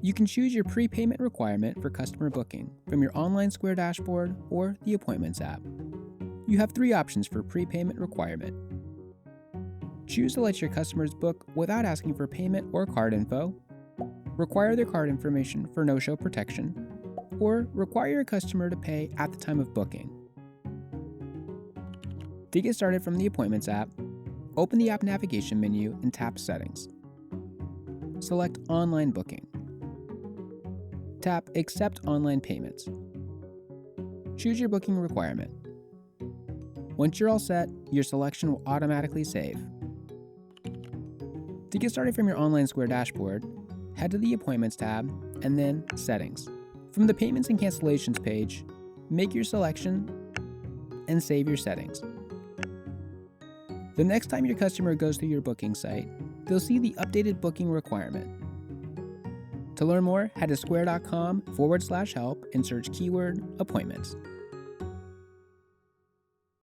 You can choose your prepayment requirement for customer booking from your online Square dashboard or the Appointments app. You have 3 options for prepayment requirement. Choose to let your customers book without asking for payment or card info, require their card information for no-show protection, or require your customer to pay at the time of booking. To get started from the Appointments app, open the app navigation menu and tap Settings. Select Online Booking. Tap Accept Online Payments. Choose your booking requirement. Once you're all set, your selection will automatically save. To get started from your online Square dashboard, head to the Appointments tab and then Settings. From the Payments and Cancellations page, make your selection and save your settings. The next time your customer goes through your booking site, they'll see the updated booking requirement. To learn more, head to square.com/help and search keyword appointments.